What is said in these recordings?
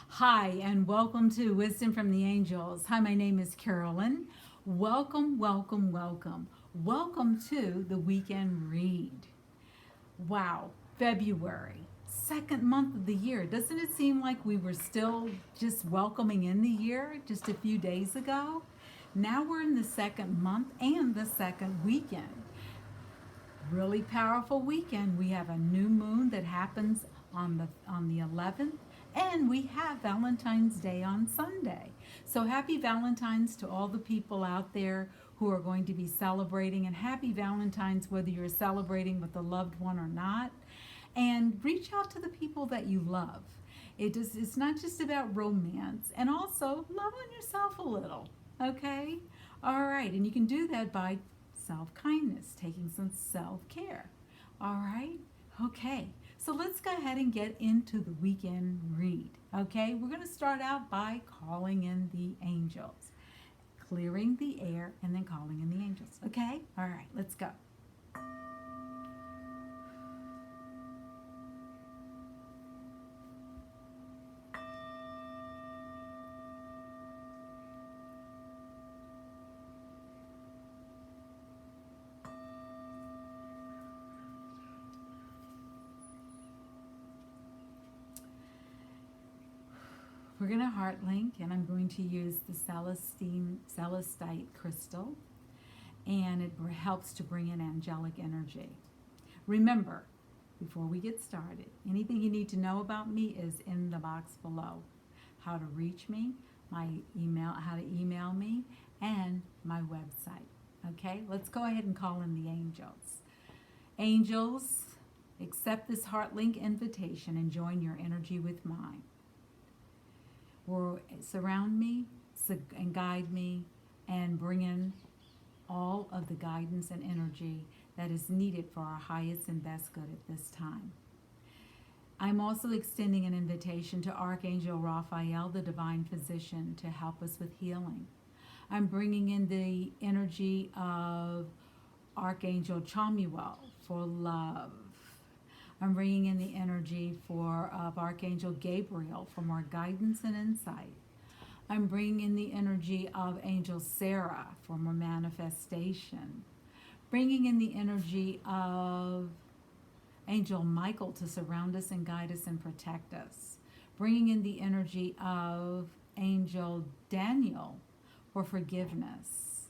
Hi, and welcome to Wisdom from the Angels. Hi, my name is Carolyn. Welcome, welcome, welcome. Welcome to the weekend read. Wow, February, second month of the year. Doesn't it seem like we were still just welcoming in the year just a few days ago? Now we're in the second month and the second weekend. Really powerful weekend. We have a new moon that happens on the 11th, and we have Valentine's Day on Sunday. So happy Valentine's to all the people out there who are going to be celebrating, and happy Valentine's whether you're celebrating with a loved one or not. And reach out to the people that you love. It's not just about romance, and also love on yourself a little, okay? All right, and you can do that by self kindness, taking some self care. All right, okay, so let's go ahead and get into the weekend read. Okay, we're going to start out by calling in the angels, clearing the air, and then calling in the angels. Okay, all right, let's go. We're going to heart link, and I'm going to use the celestite crystal, and it helps to bring in angelic energy. Remember, before we get started, anything you need to know about me is in the box below. How to reach me, my email, how to email me, and my website. Okay, let's go ahead and call in the angels. Angels, accept this heart link invitation and join your energy with mine. Will surround me and guide me and bring in all of the guidance and energy that is needed for our highest and best good at this time. I'm also extending an invitation to Archangel Raphael, the divine physician, to help us with healing. I'm bringing in the energy of Archangel Chamuel for love. I'm bringing in the energy of Archangel Gabriel for more guidance and insight. I'm bringing in the energy of Angel Sarah for more manifestation. Bringing in the energy of Angel Michael to surround us and guide us and protect us. Bringing in the energy of Angel Daniel for forgiveness.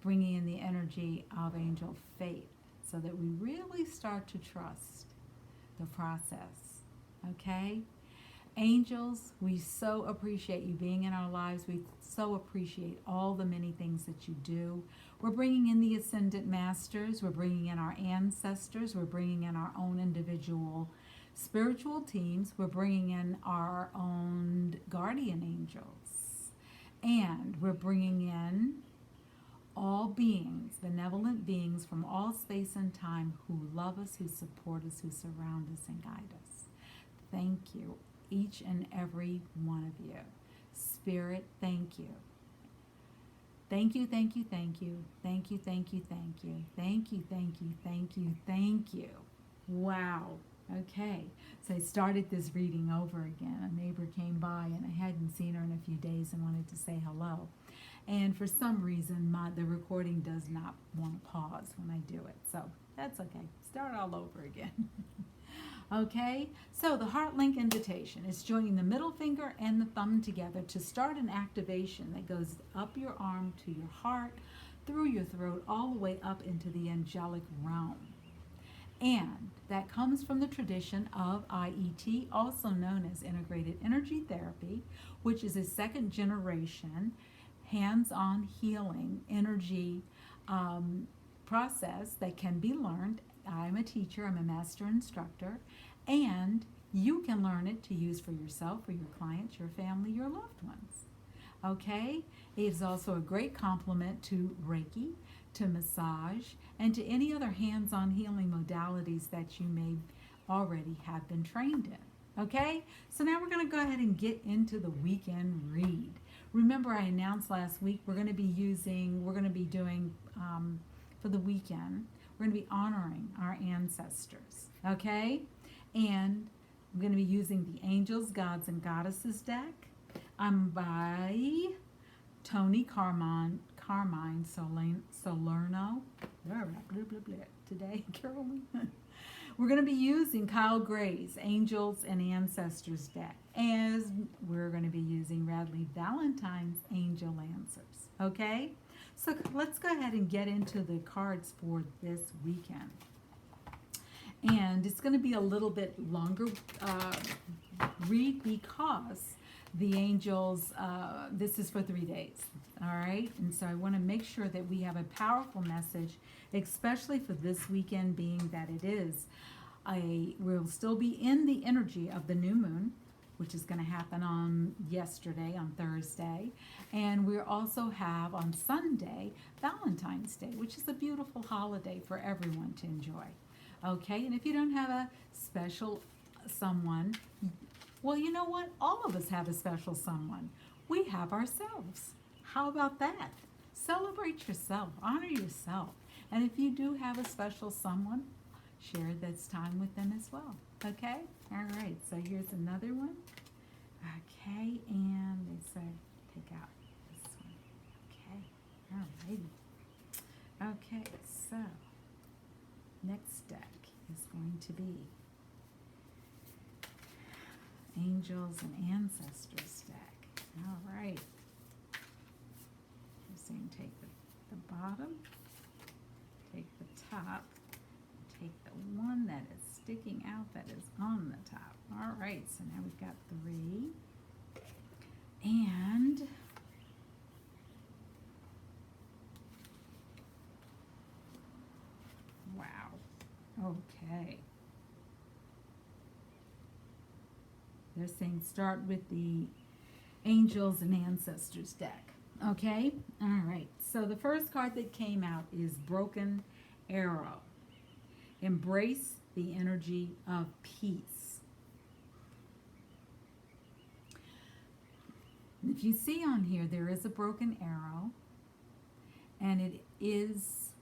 Bringing in the energy of Angel Faith so that we really start to trust the process. Okay? Angels, we so appreciate you being in our lives. We so appreciate all the many things that you do. We're bringing in the Ascendant Masters. We're bringing in our ancestors. We're bringing in our own individual spiritual teams. We're bringing in our own guardian angels. And we're bringing in all beings, benevolent beings from all space and time who love us, who support us, who surround us and guide us. Thank you, each and every one of you. Spirit, thank you. Thank you, thank you, thank you. Thank you, thank you, thank you. Thank you, thank you, thank you, thank you. Wow. Okay. So I started this reading over again. A neighbor came by and I hadn't seen her in a few days and wanted to say hello. And for some reason, the recording does not want to pause when I do it. So that's okay. Start all over again. Okay, so the heart link invitation is joining the middle finger and the thumb together to start an activation that goes up your arm to your heart, through your throat, all the way up into the angelic realm. And that comes from the tradition of IET, also known as Integrated Energy Therapy, which is a second generation hands-on healing energy process that can be learned. I'm a teacher, I'm a master instructor, and you can learn it to use for yourself, for your clients, your family, your loved ones. Okay? It is also a great complement to Reiki, to massage, and to any other hands-on healing modalities that you may already have been trained in. Okay? So now we're going to go ahead and get into the weekend read. Remember, I announced last week we're going to be doing for the weekend, we're going to be honoring our ancestors, okay? And I'm going to be using the Angels, Gods, and Goddesses deck. I'm by Tony Salerno. Blah, blah, blah, blah. Today, Carolyn. We're going to be using Kyle Gray's Angels and Ancestors deck, as we're going to be using Radley Valentine's Angel Answers. Okay? So let's go ahead and get into the cards for this weekend. And it's going to be a little bit longer read because the angels, this is for 3 days, all right? And so I want to make sure that we have a powerful message, especially for this weekend, being that it is we'll still be in the energy of the new moon, which is going to happen on Thursday. And we also have on Sunday, Valentine's Day, which is a beautiful holiday for everyone to enjoy. Okay, and if you don't have a special someone, well, you know what? All of us have a special someone. We have ourselves. How about that? Celebrate yourself, honor yourself. And if you do have a special someone, share this time with them as well. Okay? All right, so here's another one. Okay, and they say take out this one. Okay, all righty. Okay, so next deck is going to be Angels and Ancestors deck. All right. So you can take the bottom, take the top, take the one that is sticking out that is on the top. All right, so now we've got 3. And wow. Okay. They're saying start with the Angels and Ancestors deck. Okay? All right. So the first card that came out is Broken Arrow. Embrace the energy of peace. If you see on here, there is a broken arrow, and it is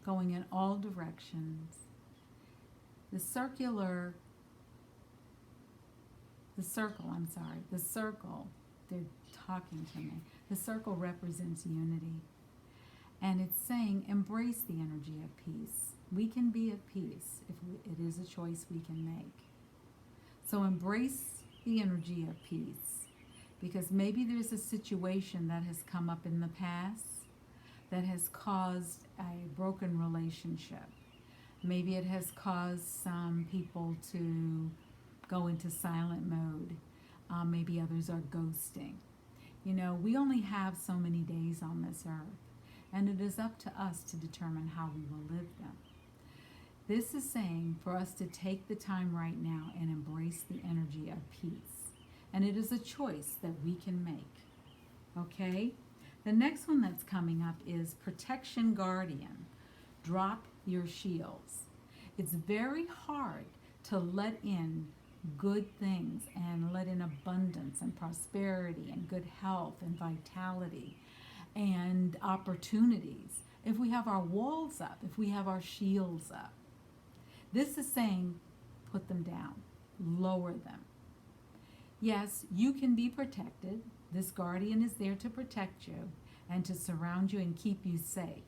going in all directions. The circle, they're talking to me. The circle represents unity. And it's saying, embrace the energy of peace. We can be at peace if it is a choice we can make. So embrace the energy of peace, because maybe there's a situation that has come up in the past that has caused a broken relationship. Maybe it has caused some people to go into silent mode. Maybe others are ghosting. You know, we only have so many days on this earth, and it is up to us to determine how we will live them. This is saying for us to take the time right now and embrace the energy of peace. And it is a choice that we can make. Okay? The next one that's coming up is Protection Guardian. Drop your shields. It's very hard to let in good things and let in abundance and prosperity and good health and vitality and opportunities if we have our walls up, if we have our shields up. This is saying put them down, lower them. Yes, you can be protected. This guardian is there to protect you and to surround you and keep you safe.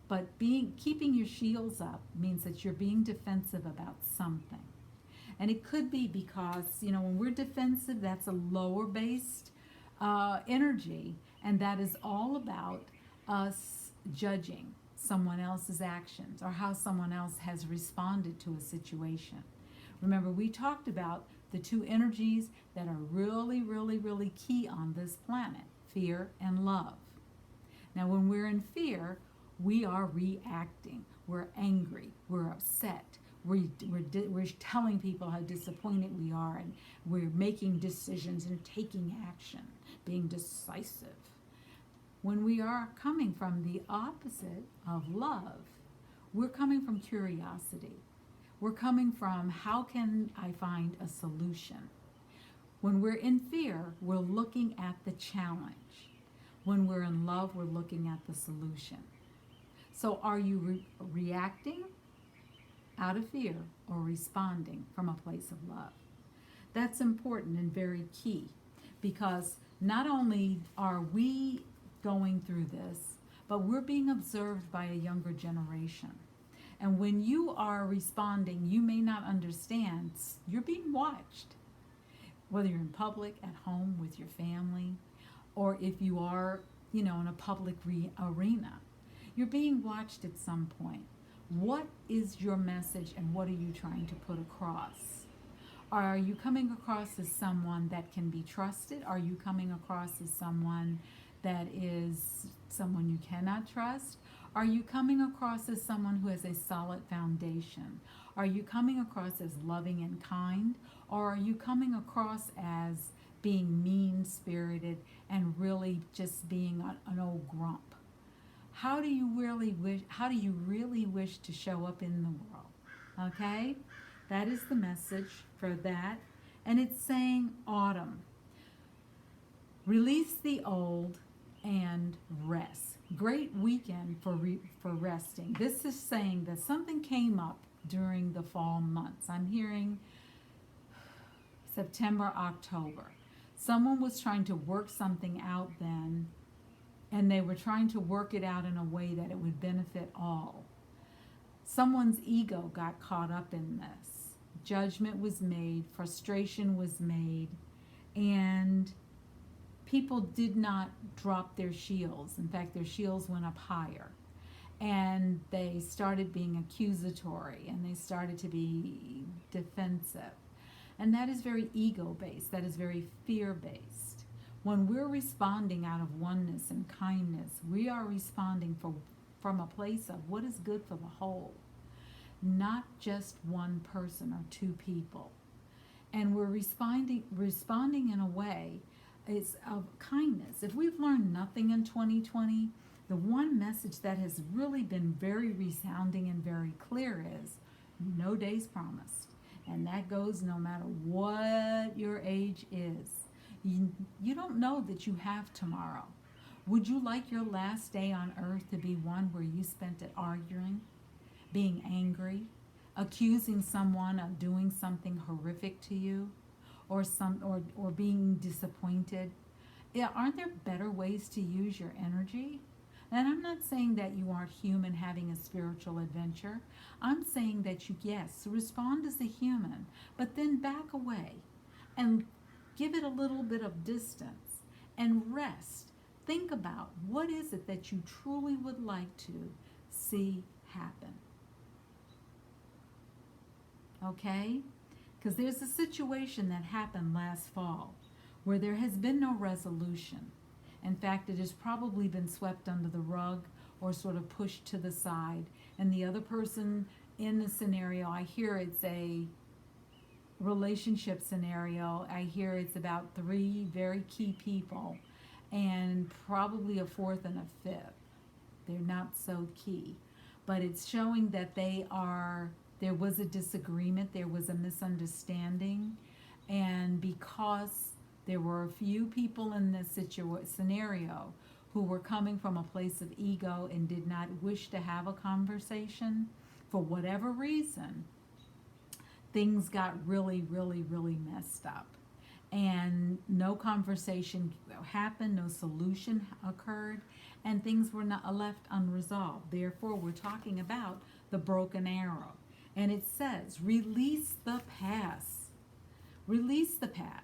But keeping your shields up means that you're being defensive about something. And it could be because, you know, when we're defensive, that's a lower based energy, and that is all about us judging someone else's actions or how someone else has responded to a situation. Remember, we talked about the two energies that are really, really, really key on this planet, fear and love. Now, when we're in fear, we are reacting. We're angry. We're upset. We're telling people how disappointed we are, and we're making decisions and taking action, being decisive. When we are coming from the opposite of love, we're coming from curiosity. We're coming from, how can I find a solution? When we're in fear, we're looking at the challenge. When we're in love, we're looking at the solution. So are you reacting out of fear, or responding from a place of love. That's important and very key, because not only are we going through this, but we're being observed by a younger generation. And when you are responding, you may not understand. You're being watched, whether you're in public, at home, with your family, or if you are, in a public arena. You're being watched at some point. What is your message and what are you trying to put across? Are you coming across as someone that can be trusted? Are you coming across as someone that is someone you cannot trust? Are you coming across as someone who has a solid foundation? Are you coming across as loving and kind? Or are you coming across as being mean-spirited and really just being an old grump? How do you really wish to show up in the world? Okay? That is the message for that. And it's saying autumn. Release the old and rest. Great weekend for resting. This is saying that something came up during the fall months. I'm hearing September, October. Someone was trying to work something out then, and they were trying to work it out in a way that it would benefit all. Someone's ego got caught up in this. Judgment was made, frustration was made, and people did not drop their shields. In fact, their shields went up higher. And they started being accusatory, and they started to be defensive. And that is very ego-based. That is very fear-based. When we're responding out of oneness and kindness, we are responding from a place of what is good for the whole, not just one person or two people. And we're responding in a way is of kindness. If we've learned nothing in 2020, the one message that has really been very resounding and very clear is no days promised. And that goes no matter what your age is. You don't know that you have tomorrow. Would you like your last day on earth to be one where you spent it arguing, being angry, accusing someone of doing something horrific to you, or being disappointed? Yeah, aren't there better ways to use your energy? And I'm not saying that you aren't human having a spiritual adventure. I'm saying that you, yes, respond as a human, but then back away and give it a little bit of distance and rest. Think about what is it that you truly would like to see happen. Okay? Because there's a situation that happened last fall where there has been no resolution. In fact, it has probably been swept under the rug or sort of pushed to the side. And the other person in the scenario, I hear it's a relationship scenario. I hear it's about 3 very key people and probably a 4th and a 5th. They're not so key. But it's showing that there was a disagreement, there was a misunderstanding, and because there were a few people in this scenario who were coming from a place of ego and did not wish to have a conversation, for whatever reason, things got really, really, really messed up. And no conversation happened, no solution occurred, and things were not left unresolved. Therefore, we're talking about the broken arrow. And it says, release the past. Release the past.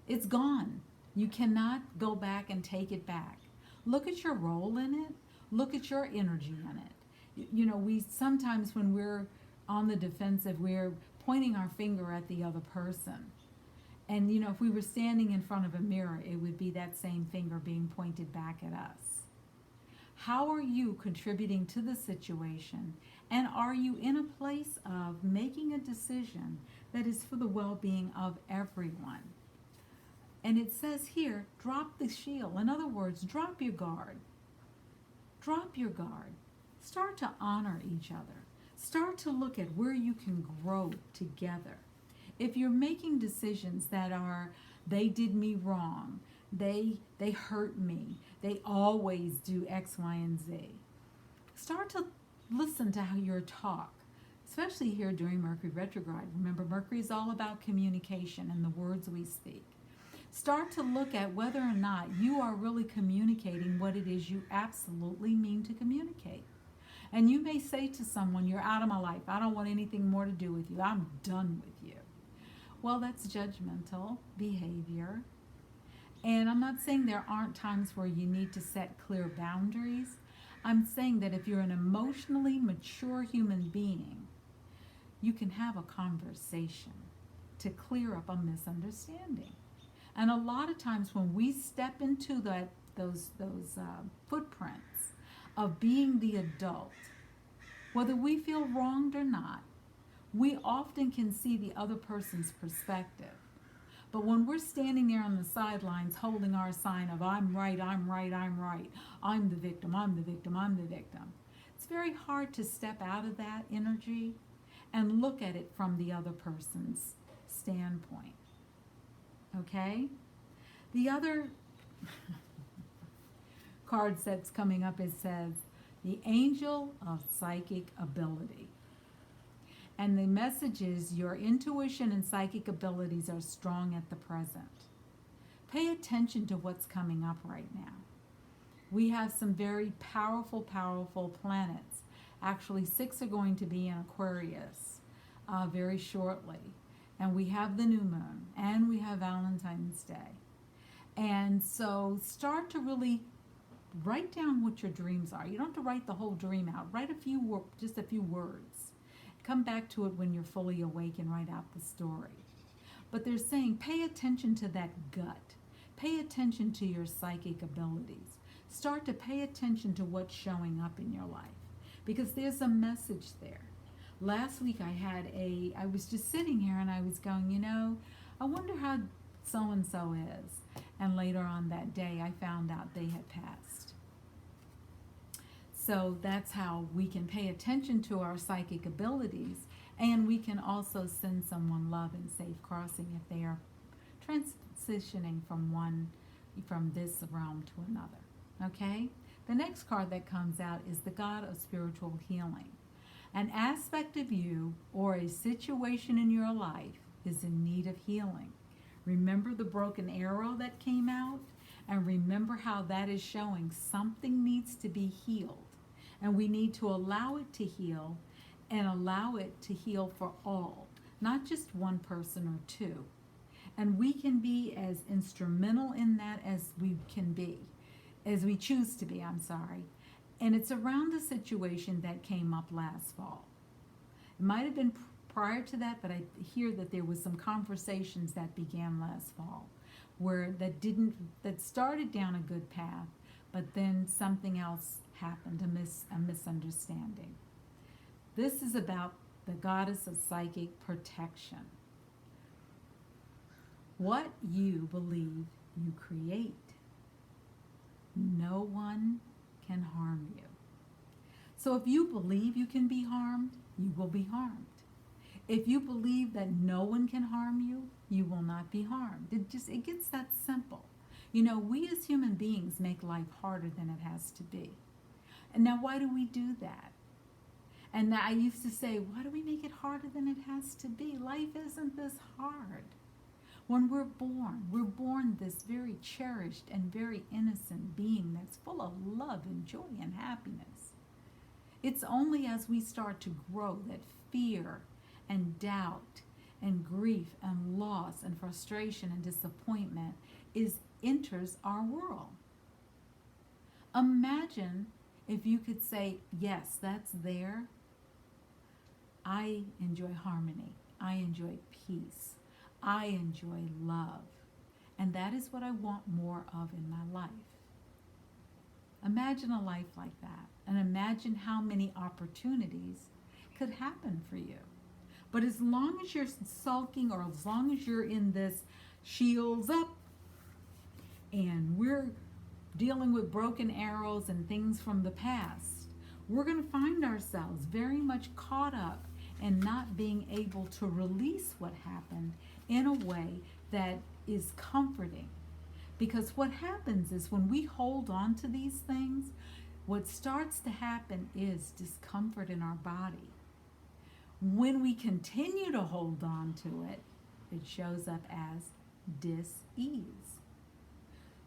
It's gone. You cannot go back and take it back. Look at your role in it. Look at your energy in it. We sometimes, when we're on the defensive, we're pointing our finger at the other person. And, if we were standing in front of a mirror, it would be that same finger being pointed back at us. How are you contributing to the situation? And are you in a place of making a decision that is for the well-being of everyone? And it says here, drop the shield. In other words, drop your guard. Drop your guard. Start to honor each other. Start to look at where you can grow together. If you're making decisions that are, they did me wrong, they hurt me, they always do X, Y, and Z, start to listen to how your talk. especially here during Mercury retrograde. Remember, Mercury is all about communication and the words we speak. Start to look at whether or not you are really communicating what it is you absolutely mean to communicate. And you may say to someone, "You're out of my life. I don't want anything more to do with you. I'm done with you." Well, that's judgmental behavior. And I'm not saying there aren't times where you need to set clear boundaries. I'm saying that if you're an emotionally mature human being, you can have a conversation to clear up a misunderstanding. And a lot of times when we step into those footprints of being the adult, whether we feel wronged or not, we often can see the other person's perspective. But when we're standing there on the sidelines holding our sign of "I'm right, I'm right, I'm right, I'm the victim, I'm the victim, I'm the victim," it's very hard to step out of that energy and look at it from the other person's standpoint. Okay? The other card that's coming up, it says, the Angel of Psychic Ability. And the message is your intuition and psychic abilities are strong at the present. Pay attention to what's coming up right now. We have some very powerful, powerful planets. Actually, 6 are going to be in Aquarius very shortly. And we have the new moon, and we have Valentine's Day. And so start to really write down what your dreams are. You don't have to write the whole dream out. Write just a few words. Come back to it when you're fully awake and write out the story. But they're saying pay attention to that gut. Pay attention to your psychic abilities. Start to pay attention to what's showing up in your life, because there's a message there. Last week I was just sitting here and I was going, I wonder how so-and-so is. And later on that day, I found out they had passed. So that's how we can pay attention to our psychic abilities, and we can also send someone love and safe crossing if they are transitioning from this realm to another. Okay? The next card that comes out is the God of Spiritual Healing. An aspect of you or a situation in your life is in need of healing. Remember the broken arrow that came out? And remember how that is showing something needs to be healed. And we need to allow it to heal, and allow it to heal for all, not just one person or two. And we can be as instrumental in that as we can be, as we choose to be, And it's around a situation that came up last fall. It might have been prior to that, but I hear that there was some conversations that began last fall where that started down a good path, but then something else happened, a misunderstanding. This is about the goddess of psychic protection. What you believe you create. No one can harm you. So if you believe you can be harmed, you will be harmed. If you believe that no one can harm you, you will not be harmed. It gets that simple. We as human beings make life harder than it has to be. And now why do we do that? And I used to say, why do we make it harder than it has to be? Life isn't this hard. When we're born this very cherished and very innocent being that's full of love and joy and happiness. It's only as we start to grow that fear and doubt and grief and loss and frustration and disappointment enters our world. Imagine if you could say, yes, that's there. I enjoy harmony. I enjoy peace. I enjoy love. And that is what I want more of in my life. Imagine a life like that. And imagine how many opportunities could happen for you. But as long as you're sulking, or as long as you're in this shields up, and we're dealing with broken arrows and things from the past, we're going to find ourselves very much caught up and not being able to release what happened in a way that is comforting. Because what happens is when we hold on to these things, what starts to happen is discomfort in our body. When we continue to hold on to it, it shows up as dis-ease.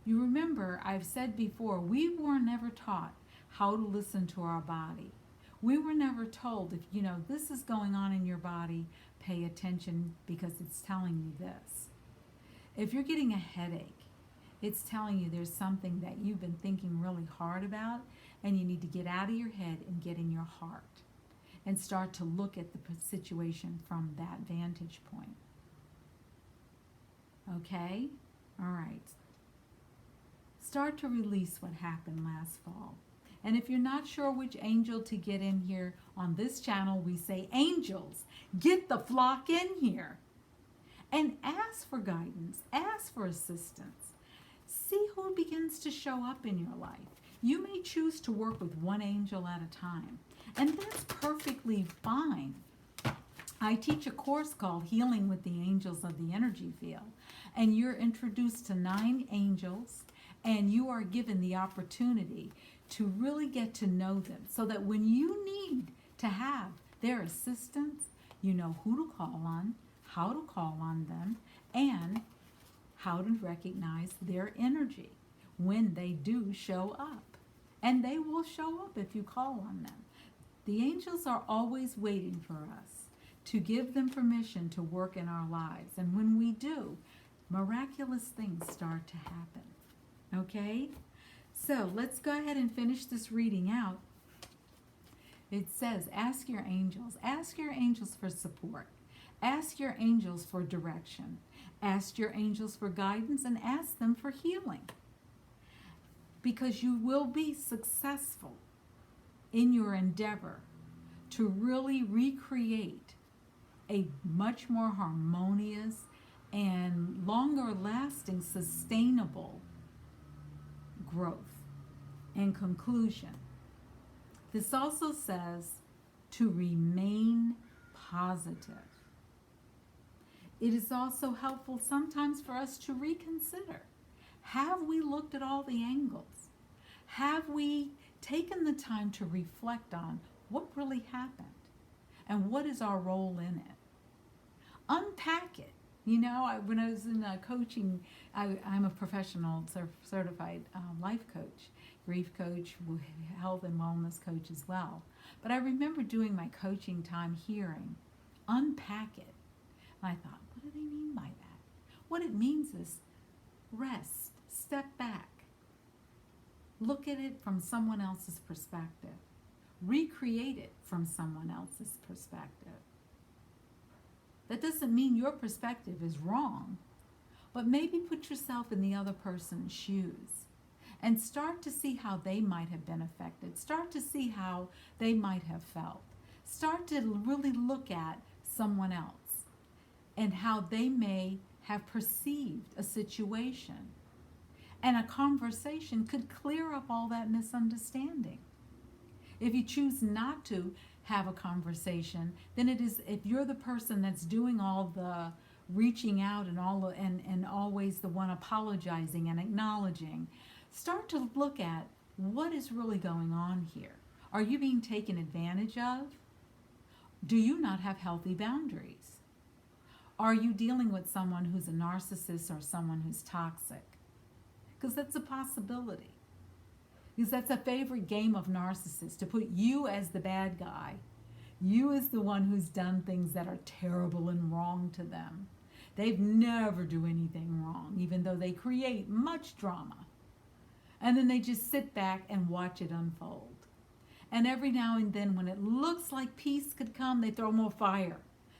You remember, I've said before, we were never taught how to listen to our body. We were never told, if you know this is going on in your body, pay attention because it's telling you this. If you're getting a headache, it's telling you there's something that you've been thinking really hard about, and you need to get out of your head and get in your heart and start to look at the situation from that vantage point. Okay? All right. Start to release what happened last fall. And if you're not sure which angel to get in here, on this channel we say, angels, get the flock in here. And ask for guidance, ask for assistance. See who begins to show up in your life. You may choose to work with one angel at a time, and that's perfectly fine. I teach a course called Healing with the Angels of the Energy Field, and you're introduced to 9 angels, and you are given the opportunity to really get to know them so that when you need to have their assistance, you know who to call on, how to call on them, and how to recognize their energy when they do show up. And they will show up if you call on them. The angels are always waiting for us to give them permission to work in our lives. And when we do, miraculous things start to happen. Okay? So let's go ahead and finish this reading out. It says, ask your angels for support. Ask your angels for direction. Ask your angels for guidance and ask them for healing. Because you will be successful in your endeavor to really recreate a much more harmonious and longer lasting, sustainable growth. In conclusion, this also says to remain positive. It is also helpful sometimes for us to reconsider. Have we looked at all the angles? Have we taken the time to reflect on what really happened and what is our role in it? Unpack it. You know, when I was in coaching, I'm a professional certified life coach, grief coach, health and wellness coach as well. But I remember doing my coaching time hearing, unpack it. And I thought, what do they mean by that? What it means is rest, step back, look at it from someone else's perspective, recreate it from someone else's perspective. That doesn't mean your perspective is wrong, but maybe put yourself in the other person's shoes and start to see how they might have been affected. Start to see how they might have felt. Start to really look at someone else and how they may have perceived a situation. And a conversation could clear up all that misunderstanding. If you choose not to have a conversation, then it is, if you're the person that's doing all the reaching out and always the one apologizing and acknowledging, start to look at what is really going on here. Are you being taken advantage of? Do you not have healthy boundaries? Are you dealing with someone who's a narcissist or someone who's toxic? Because that's a possibility. Because that's a favorite game of narcissists, to put you as the bad guy. You as the one who's done things that are terrible and wrong to them. They've never do anything wrong, even though they create much drama. And then they just sit back and watch it unfold. And every now and then when it looks like peace could come, they throw more fire.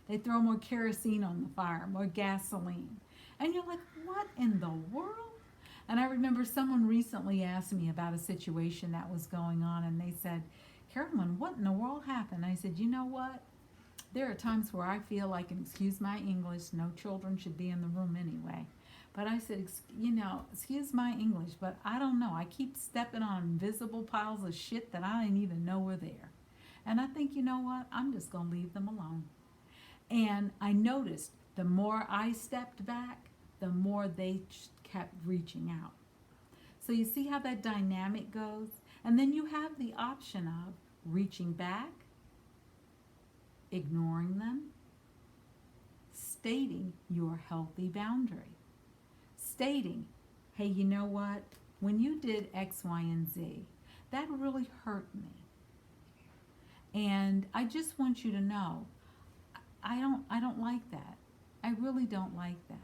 They throw more kerosene on the fire, more gasoline. And you're like, what in the world? And I remember someone recently asked me about a situation that was going on, and they said, Carolyn, what in the world happened? I said, you know what? There are times where I feel like, and excuse my English, no children should be in the room anyway. But I said, excuse my English, but I don't know. I keep stepping on invisible piles of shit that I didn't even know were there. And I think, you know what? I'm just going to leave them alone. And I noticed the more I stepped back, the more they kept reaching out. So you see how that dynamic goes? And then you have the option of reaching back ignoring them, stating your healthy boundary, stating, hey, you know what? When you did X, Y, and Z, that really hurt me. And I just want you to know, I don't like that. I really don't like that.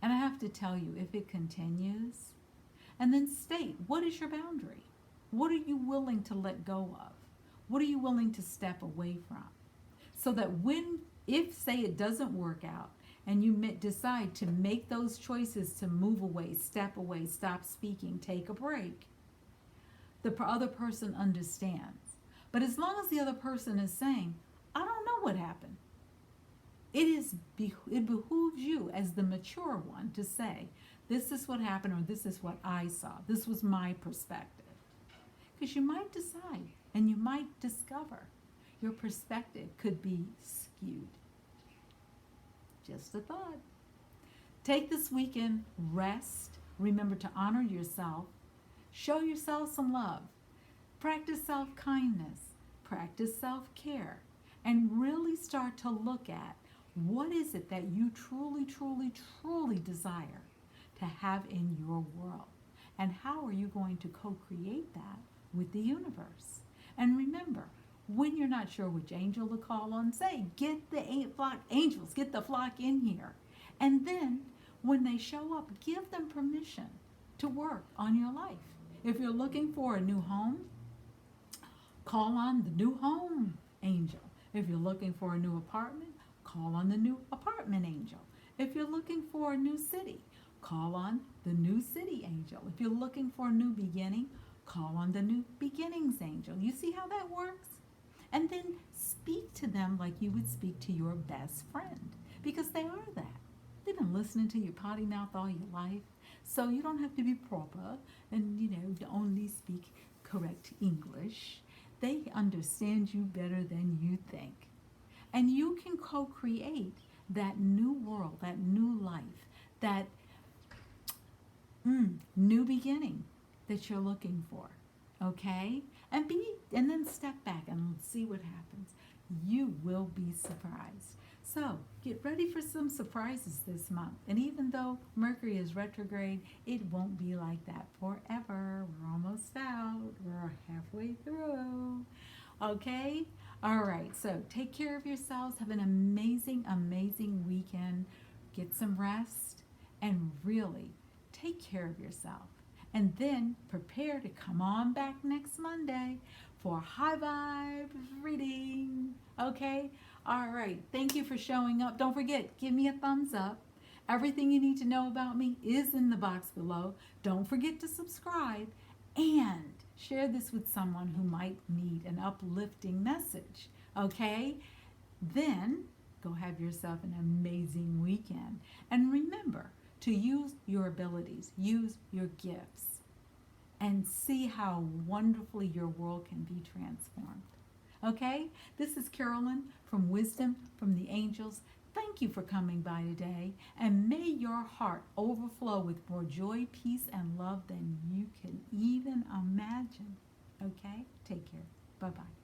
And I have to tell you, if it continues, and then state, what is your boundary? What are you willing to let go of? What are you willing to step away from? So that if say it doesn't work out, and you decide to make those choices to move away, step away, stop speaking, take a break, the other person understands. But as long as the other person is saying, I don't know what happened, it behooves you as the mature one to say, this is what happened, or this is what I saw. This was my perspective. Because you might decide and you might discover your perspective could be skewed. Just a thought. Take this weekend, rest. Remember to honor yourself. Show yourself some love. Practice self-kindness. Practice self-care. And really start to look at what is it that you truly, truly, truly desire to have in your world. And how are you going to co-create that with the universe? And remember, when you're not sure which angel to call on, say, get the flock angels, get the flock in here. And then when they show up, give them permission to work on your life. If you're looking for a new home, call on the new home angel. If you're looking for a new apartment, call on the new apartment angel. If you're looking for a new city, call on the new city angel. If you're looking for a new beginning, call on the new beginnings angel. You see how that works? And then speak to them like you would speak to your best friend, because they are that. They've been listening to your potty mouth all your life, so you don't have to be proper and, only speak correct English. They understand you better than you think. And you can co-create that new world, that new life, that new beginning that you're looking for. Okay? And then step back and see what happens. You will be surprised. So get ready for some surprises this month. And even though Mercury is retrograde, it won't be like that forever. We're almost out. We're halfway through. Okay? All right. So take care of yourselves. Have an amazing, amazing weekend. Get some rest and really take care of yourself. And then prepare to come on back next Monday for High Vibe reading. Okay? All right. Thank you for showing up. Don't forget, give me a thumbs up. Everything you need to know about me is in the box below. Don't forget to subscribe and share this with someone who might need an uplifting message. Okay? Then go have yourself an amazing weekend. And remember to use your abilities, use your gifts, and see how wonderfully your world can be transformed. Okay? This is Carolyn from Wisdom from the Angels. Thank you for coming by today, and may your heart overflow with more joy, peace, and love than you can even imagine. Okay? Take care. Bye-bye.